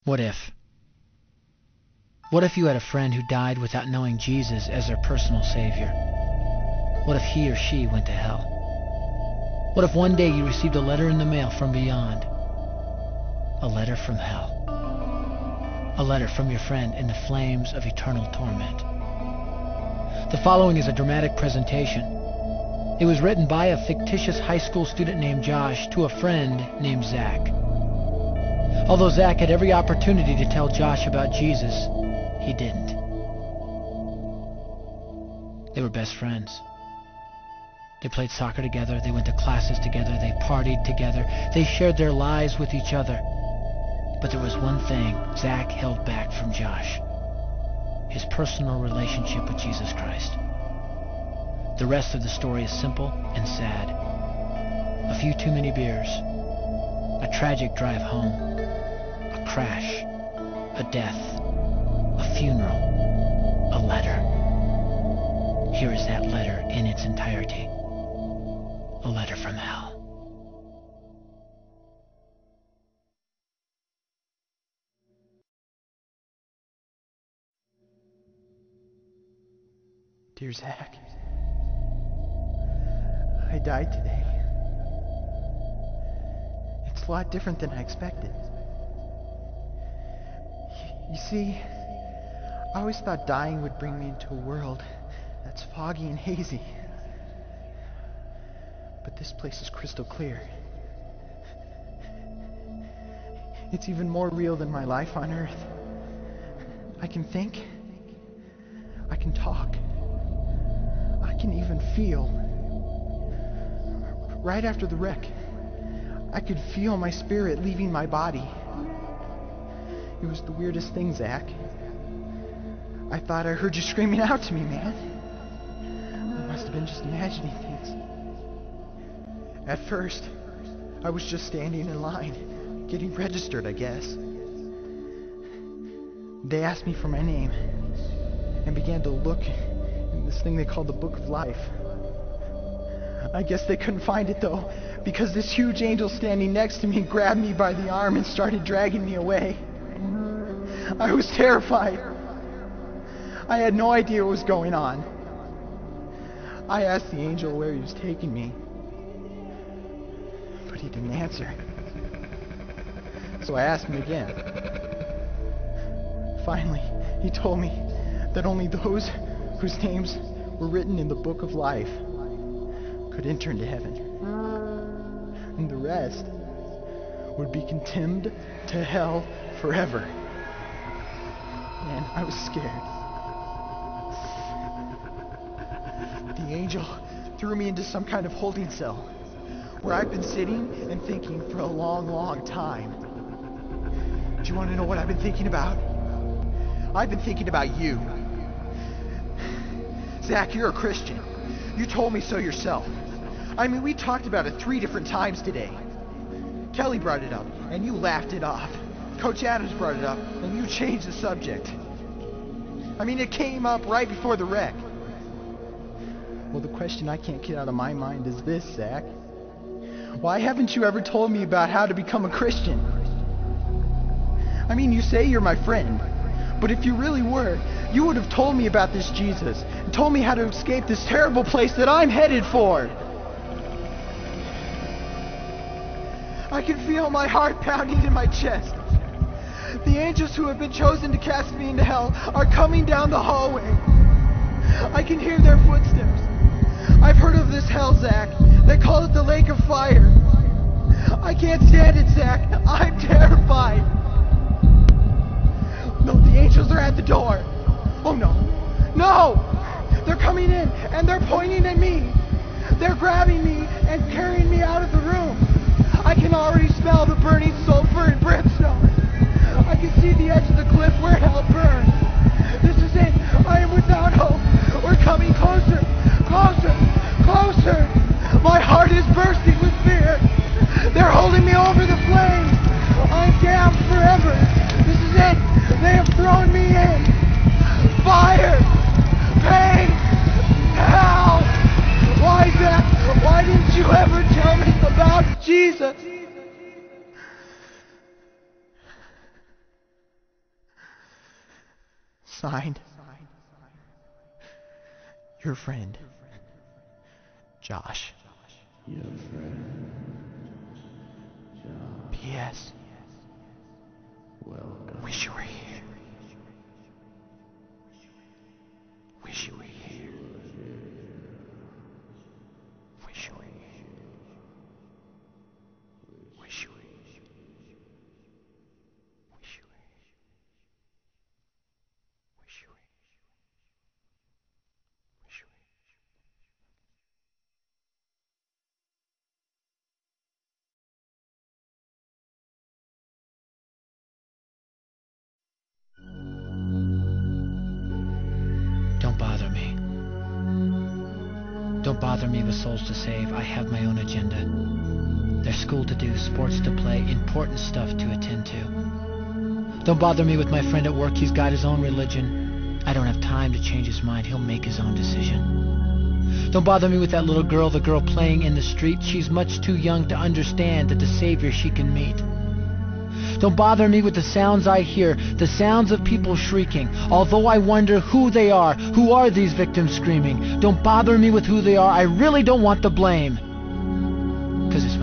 What if? What if you had a friend who died without knowing Jesus as their personal savior? What if he or she went to hell? What if one day you received a letter in the mail from beyond? A letter from hell. A letter from your friend in the flames of eternal torment. The following is a dramatic presentation. It was written by a fictitious high school student named Josh to a friend named Zach. Although Zach had every opportunity to tell Josh about Jesus, he didn't. They were best friends. They played soccer together, they went to classes together, they partied together, they shared their lives with each other. But there was one thing Zach held back from Josh: his personal relationship with Jesus Christ. The rest of the story is simple and sad. A few too many beers, a tragic drive home, a crash, a death, a funeral, a letter. Here is that letter in its entirety. A letter from hell. Dear Zach, I died today. It's a lot different than I expected. You see, I always thought dying would bring me into a world that's foggy and hazy. But this place is crystal clear. It's even more real than my life on Earth. I can think. I can talk. I can even feel. Right after the wreck, I could feel my spirit leaving my body. It was the weirdest thing, Zach. I thought I heard you screaming out to me, man. I must have been just imagining things. At first, I was just standing in line, getting registered, I guess. They asked me for my name and began to look in this thing they called the Book of Life. I guess they couldn't find it, though, because this huge angel standing next to me grabbed me by the arm and started dragging me away. I was terrified. I had no idea what was going on. I asked the angel where he was taking me, but he didn't answer. So I asked him again. Finally, he told me that only those whose names were written in the Book of Life could enter into heaven. And the rest would be condemned to hell forever. Man, I was scared. The angel threw me into some kind of holding cell where I've been sitting and thinking for a long, long time. Do you want to know what I've been thinking about? I've been thinking about you. Zach, you're a Christian. You told me so yourself. I mean, we talked about it 3 different times today. Kelly brought it up, and you laughed it off. Coach Adams brought it up, and you changed the subject. I mean, it came up right before the wreck. Well, the question I can't get out of my mind is this, Zach. Why haven't you ever told me about how to become a Christian? I mean, you say you're my friend, but if you really were, you would have told me about this Jesus and told me how to escape this terrible place that I'm headed for. I can feel my heart pounding in my chest. The angels who have been chosen to cast me into hell are coming down the hallway. I can hear their footsteps. I've heard of this hell, Zach. They call it the lake of fire. I can't stand it, Zach. I'm terrified. No, the angels are at the door. Oh, no. No! They're coming in, and they're pointing at me. They're grabbing me and carrying me out of the room. I can already smell the burning sulfur and brimstone. I can see the edge of the cliff where hell burns. This is it. I am without hope. We're coming closer, closer, closer. My heart is bursting with fear. They're holding me over the flames. I'm damned forever. This is it. They have thrown me in. Fire, pain, hell. Why, Zach? Why didn't you ever tell me about Jesus? Signed, your friend, Josh. Your friend, Josh. P.S. Welcome. Wish you were here. Wish you were here. Wish you were here. Wish you were here. Wish you were here. Wish you were here. Wish you were here. Don't bother me. Don't bother me with souls to save. I have my own agenda. There's school to do, sports to play, important stuff to attend to. Don't bother me with my friend at work. He's got his own religion. I don't have time to change his mind. He'll make his own decision. Don't bother me with that little girl, the girl playing in the street. She's much too young to understand that the Savior she can meet. Don't bother me with the sounds I hear, the sounds of people shrieking, although I wonder who they are. Who are these victims screaming? Don't bother me with who they are. I really don't want the blame, 'cause it's